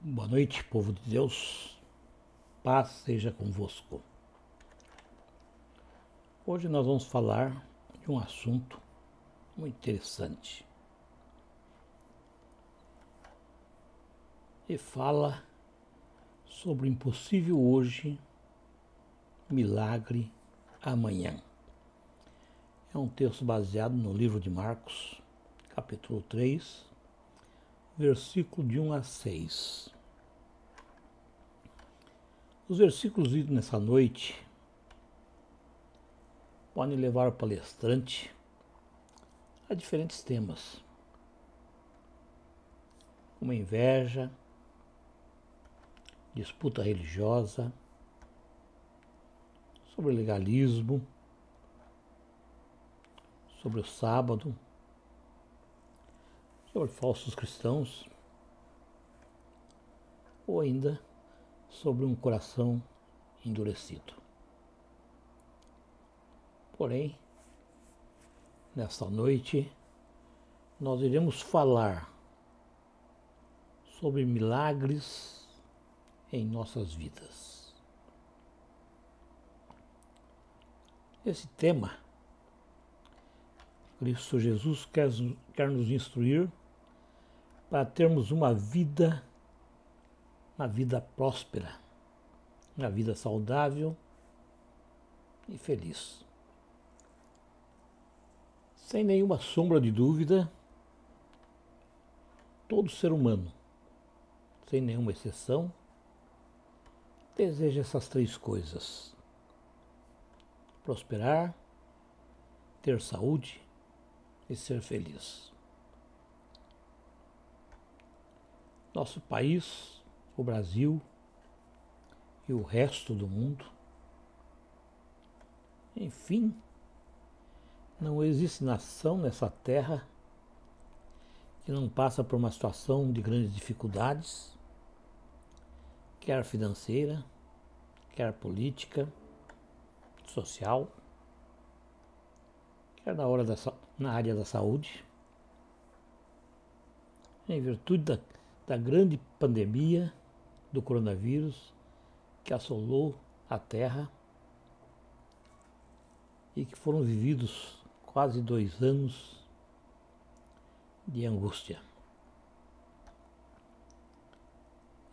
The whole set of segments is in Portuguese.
Boa noite, povo de Deus, paz seja convosco. Hoje nós vamos falar de um assunto muito interessante e fala sobre o impossível hoje, milagre amanhã. É um texto baseado no livro de Marcos, capítulo 3, versículo de 1 a 6. Os versículos lidos nessa noite podem levar o palestrante a diferentes temas, como inveja, disputa religiosa, sobre legalismo, sobre o sábado, sobre falsos cristãos, ou ainda sobre um coração endurecido. Porém, nesta noite, nós iremos falar sobre milagres em nossas vidas. Esse tema, Cristo Jesus quer nos instruir para termos uma vida próspera, uma vida saudável e feliz. Sem nenhuma sombra de dúvida, todo ser humano, sem nenhuma exceção, deseja essas três coisas: prosperar, ter saúde e ser feliz. Nosso país, o Brasil e o resto do mundo, enfim, não existe nação nessa terra que não passa por uma situação de grandes dificuldades, quer financeira, quer política, social, quer na área da saúde, em virtude da grande pandemia do coronavírus que assolou a Terra e que foram vividos quase 2 anos de angústia.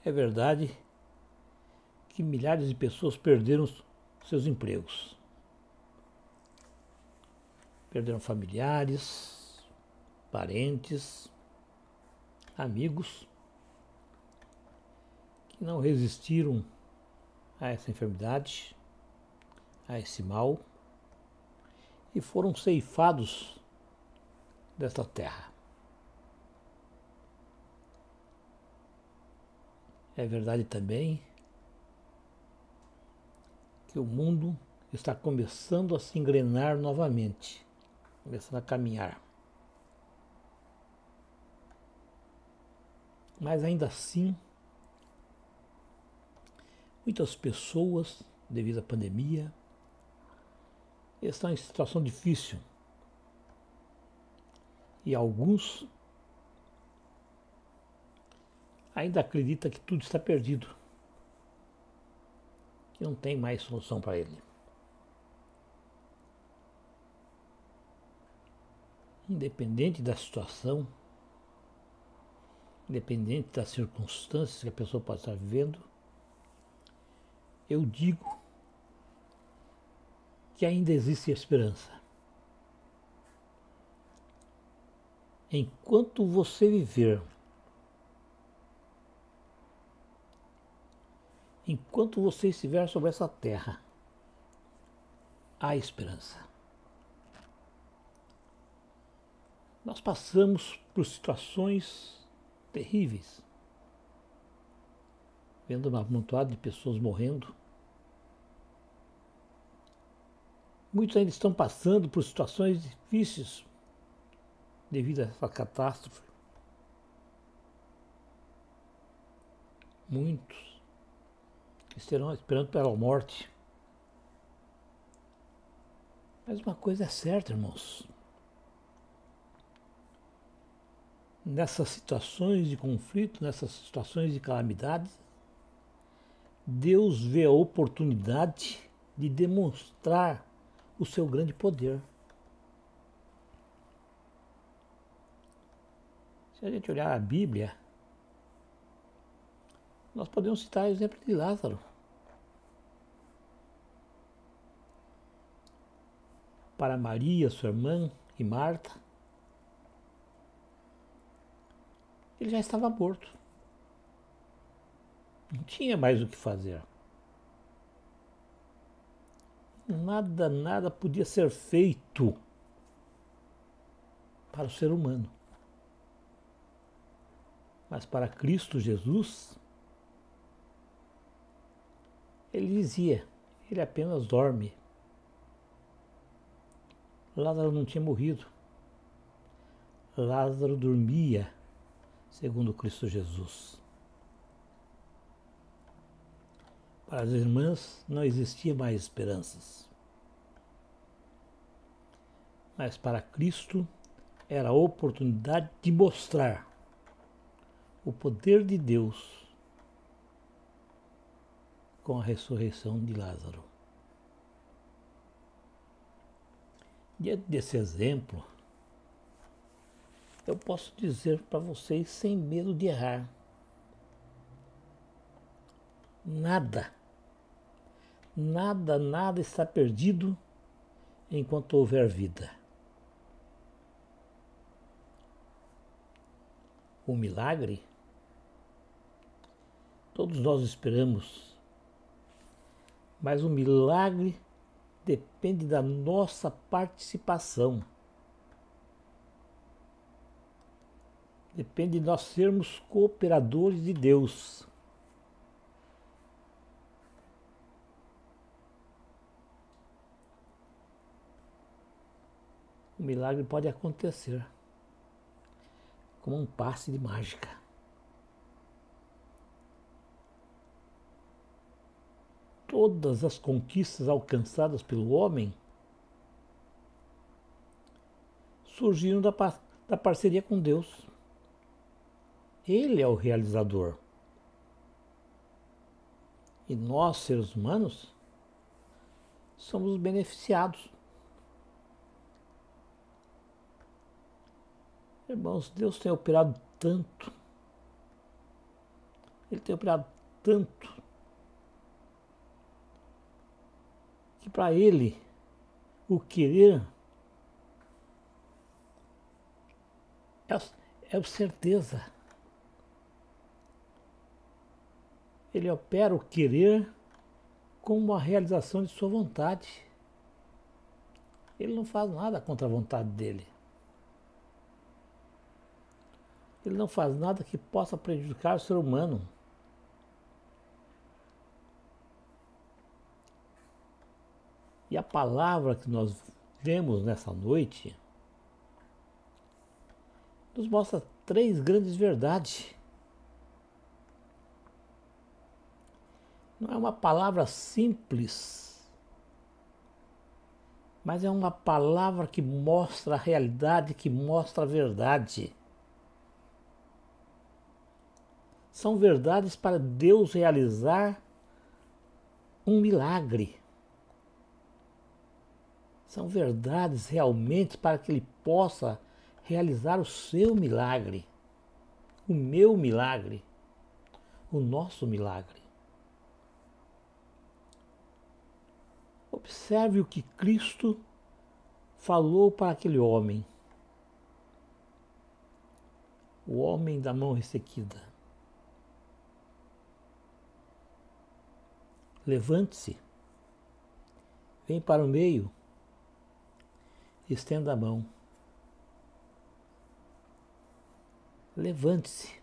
É verdade que milhares de pessoas perderam seus empregos, perderam familiares, parentes, amigos que não resistiram a essa enfermidade, a esse mal, e foram ceifados desta terra. É verdade também que o mundo está começando a se engrenar novamente, começando a caminhar. Mas ainda assim, muitas pessoas, devido à pandemia, estão em situação difícil. E alguns ainda acreditam que tudo está perdido, que não tem mais solução para ele. Independente da situação, independente das circunstâncias que a pessoa pode estar vivendo, eu digo que ainda existe esperança. Enquanto você viver, enquanto você estiver sobre essa terra, há esperança. Nós passamos por situações terríveis, vendo uma amontoada de pessoas morrendo. Muitos ainda estão passando por situações difíceis devido a essa catástrofe. Muitos estarão esperando pela morte. Mas uma coisa é certa, irmãos. nessas situações de conflito, nessas situações de calamidade, Deus vê a oportunidade de demonstrar o seu grande poder. Se a gente olhar a Bíblia, nós podemos citar o exemplo de Lázaro. Para Maria, sua irmã, e Marta, ele já estava morto. Não tinha mais o que fazer. Nada podia ser feito para o ser humano. Mas para Cristo Jesus, ele dizia, ele apenas dorme. Lázaro não tinha morrido. Lázaro dormia, segundo Cristo Jesus. Para as irmãs não existia mais esperanças. Mas para Cristo era a oportunidade de mostrar o poder de Deus com a ressurreição de Lázaro. Diante desse exemplo, eu posso dizer para vocês sem medo de errar: nada está perdido enquanto houver vida. O milagre, todos nós esperamos, mas o milagre depende da nossa participação. Depende de nós sermos cooperadores de Deus. O milagre pode acontecer como um passe de mágica. Todas as conquistas alcançadas pelo homem surgiram da parceria com Deus. Ele é o realizador. E nós, seres humanos, somos os beneficiados. Irmãos, Deus tem operado tanto. Ele tem operado tanto que para ele o querer é certeza. Ele opera o querer como a realização de sua vontade. Ele não faz nada contra a vontade dele. Ele não faz nada que possa prejudicar o ser humano. E a palavra que nós vemos nessa noite nos mostra 3 grandes verdades. Não é uma palavra simples, mas é uma palavra que mostra a realidade, que mostra a verdade. São verdades para Deus realizar um milagre. São verdades realmente para que Ele possa realizar o seu milagre, o meu milagre, o nosso milagre. Observe o que Cristo falou para aquele homem, o homem da mão ressequida. Levante-se, vem para o meio, estenda a mão. Levante-se.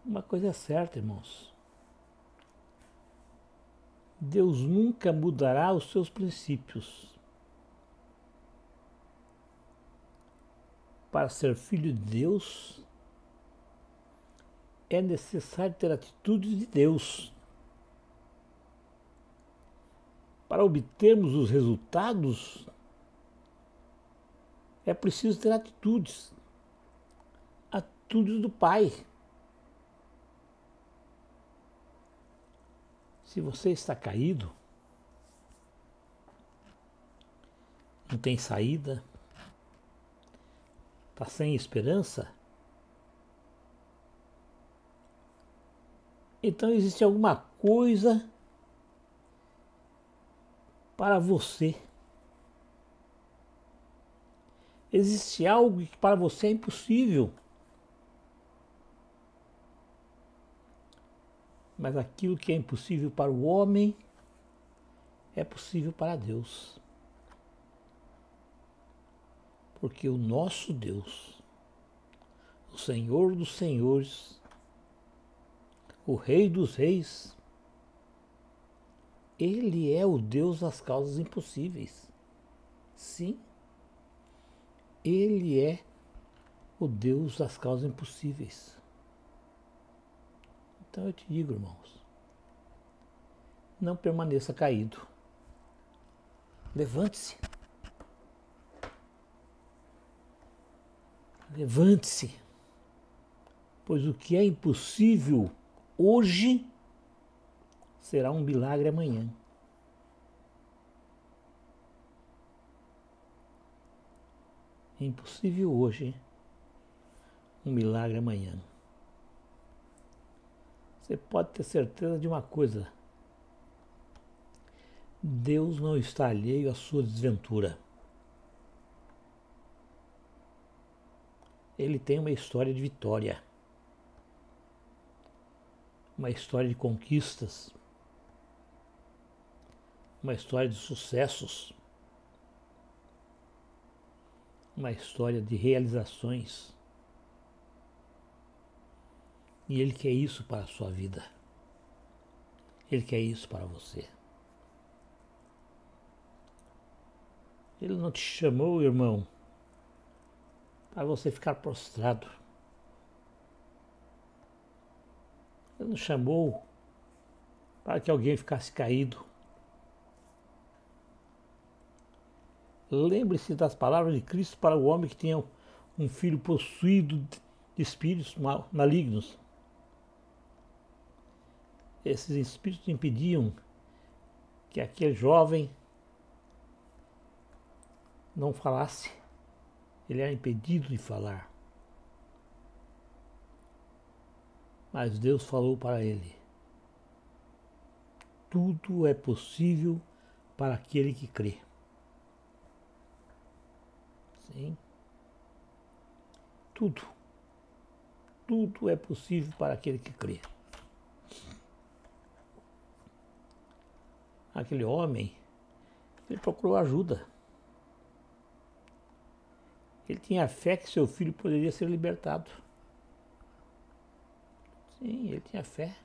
Uma coisa é certa, irmãos. Deus nunca mudará os seus princípios. Para ser filho de Deus, é necessário ter atitudes de Deus. Para obtermos os resultados É preciso ter atitudes. Atitudes do Pai. Se você está caído, não tem saída, está sem esperança, então existe alguma coisa para você. Existe algo que para você é impossível. Mas aquilo que é impossível para o homem é possível para Deus. Porque o nosso Deus, o Senhor dos Senhores, o Rei dos Reis, Ele é o Deus das causas impossíveis. Sim, Ele é o Deus das causas impossíveis. Então eu te digo, irmãos, não permaneça caído. Levante-se. Levante-se. Pois o que é impossível hoje será um milagre amanhã. É impossível hoje, um milagre amanhã. Você pode ter certeza de uma coisa: Deus não está alheio à sua desventura. Ele tem uma história de vitória, uma história de conquistas, uma história de sucessos, uma história de realizações. E Ele quer isso para a sua vida. Ele quer isso para você. Ele não te chamou, irmão, para você ficar prostrado. Ele não chamou para que alguém ficasse caído. Lembre-se das palavras de Cristo para o homem que tinha um filho possuído de espíritos malignos. Esses espíritos impediam que aquele jovem não falasse. Ele era impedido de falar. Mas Deus falou para ele: tudo é possível para aquele que crê. Sim. Tudo é possível para aquele que crê. Aquele homem, ele procurou ajuda. Ele tinha fé que seu filho poderia ser libertado. Sim, ele tinha fé.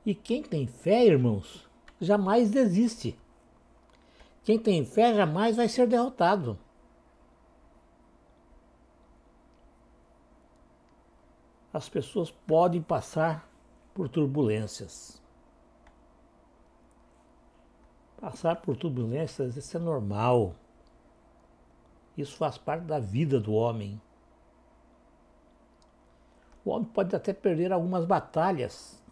E quem tem fé, irmãos, jamais desiste. Quem tem fé jamais vai ser derrotado. As pessoas podem passar por turbulências. Passar por turbulências, isso é normal. Isso faz parte da vida do homem. O homem pode até perder algumas batalhas.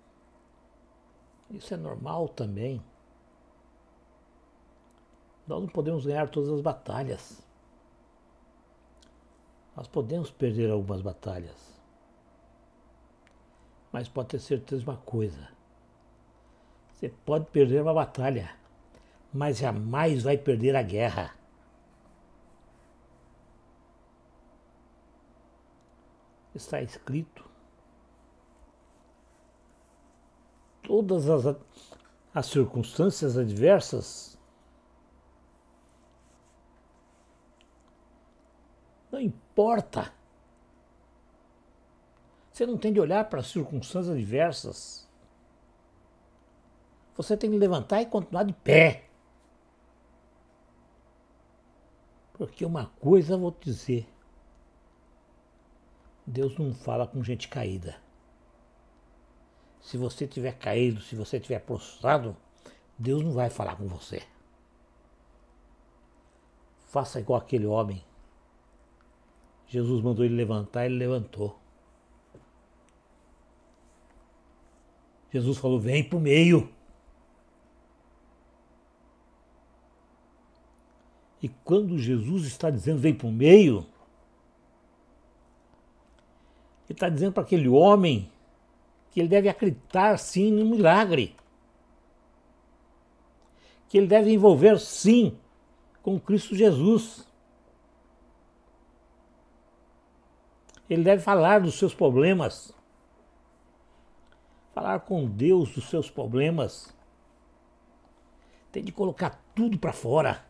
Isso é normal também. Nós não podemos ganhar todas as batalhas. Nós podemos perder algumas batalhas. Mas pode ter certeza de uma coisa: você pode perder uma batalha, mas jamais vai perder a guerra. Está escrito: todas as circunstâncias adversas não importa. Você não tem de olhar para as circunstâncias adversas. Você tem de levantar e continuar de pé. Porque uma coisa eu vou te dizer: Deus não fala com gente caída. Se você estiver caído, se você estiver prostrado, Deus não vai falar com você. faça igual aquele homem. Jesus mandou ele levantar, ele levantou. Jesus falou, vem para o meio. E quando Jesus está dizendo, vem para o meio, ele está dizendo para aquele homem que ele deve acreditar sim no milagre. Que ele deve envolver sim com Cristo Jesus. Ele deve falar dos seus problemas. Falar com Deus dos seus problemas. Tem de colocar tudo para fora.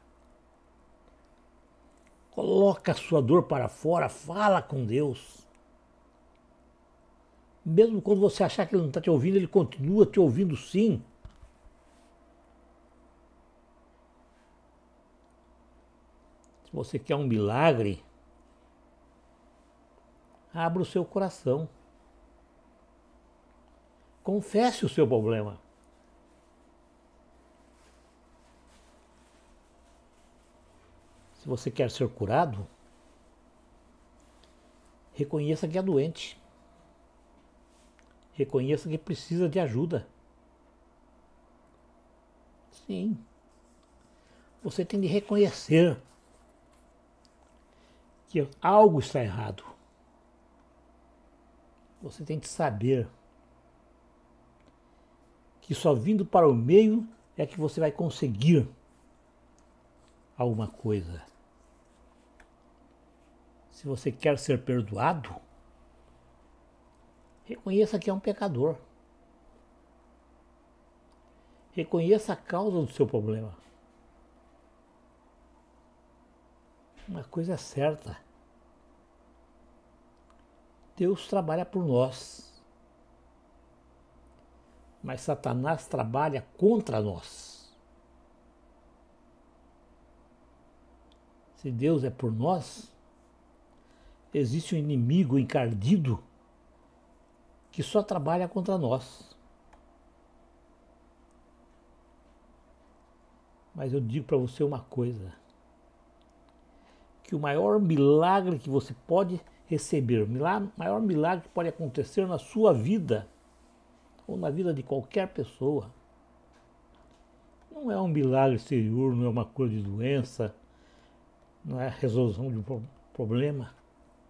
Coloca a sua dor para fora, fala com Deus. Mesmo quando você achar que ele não está te ouvindo, ele continua te ouvindo sim. Se você quer um milagre, abra o seu coração. Confesse o seu problema. Se você quer ser curado, reconheça que é doente. Reconheça que precisa de ajuda. Sim. Você tem de reconhecer que algo está errado. Você tem de saber que só vindo para o meio é que você vai conseguir alguma coisa. Se você quer ser perdoado, reconheça que é um pecador. Reconheça a causa do seu problema. Uma coisa é certa. Deus trabalha por nós. Mas Satanás trabalha contra nós. Se Deus é por nós, existe um inimigo encardido que só trabalha contra nós. Mas eu digo para você uma coisa, que o maior milagre que você pode receber, o maior milagre que pode acontecer na sua vida, ou na vida de qualquer pessoa, não é um milagre exterior, não é uma cura de doença, não é a resolução de um problema.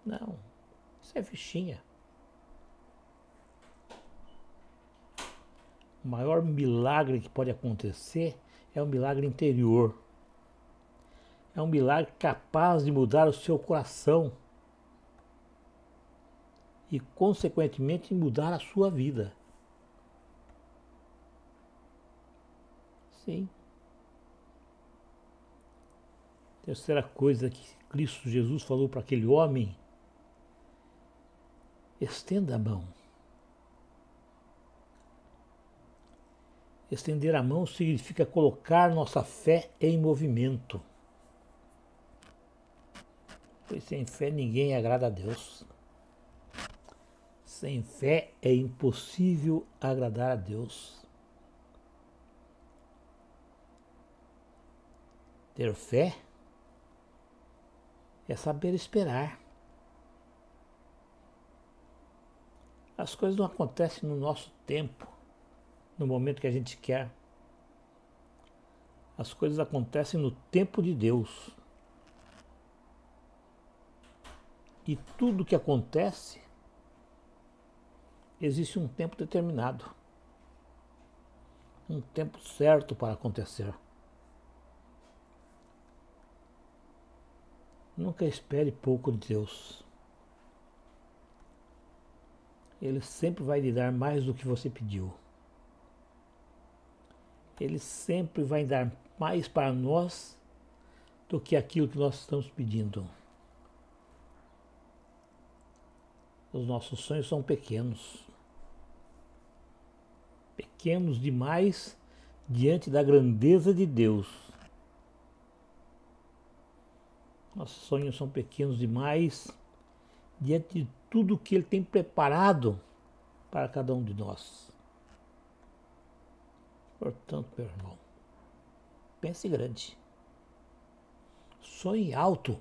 Não, isso é fichinha. O maior milagre que pode acontecer é um milagre interior. É um milagre capaz de mudar o seu coração e, consequentemente, mudar a sua vida. Sim. Terceira coisa que Cristo Jesus falou para aquele homem: estenda a mão. Estender a mão significa colocar nossa fé em movimento. Pois sem fé ninguém agrada a Deus. Sem fé é impossível agradar a Deus. Ter fé é saber esperar. As coisas não acontecem no nosso tempo, no momento que a gente quer. As coisas acontecem no tempo de Deus. E tudo que acontece, existe um tempo determinado. Um tempo certo para acontecer. Nunca espere pouco de Deus. Ele sempre vai lhe dar mais do que você pediu. Ele sempre vai dar mais para nós do que aquilo que nós estamos pedindo. Os nossos sonhos são pequenos. Pequenos demais diante da grandeza de Deus. Nossos sonhos são pequenos demais diante de tudo que Ele tem preparado para cada um de nós. Portanto, meu irmão, pense grande. Sonhe alto,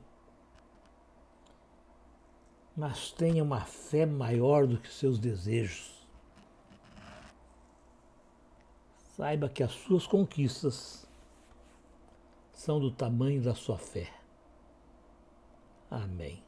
mas tenha uma fé maior do que seus desejos. Saiba que as suas conquistas são do tamanho da sua fé. Amém.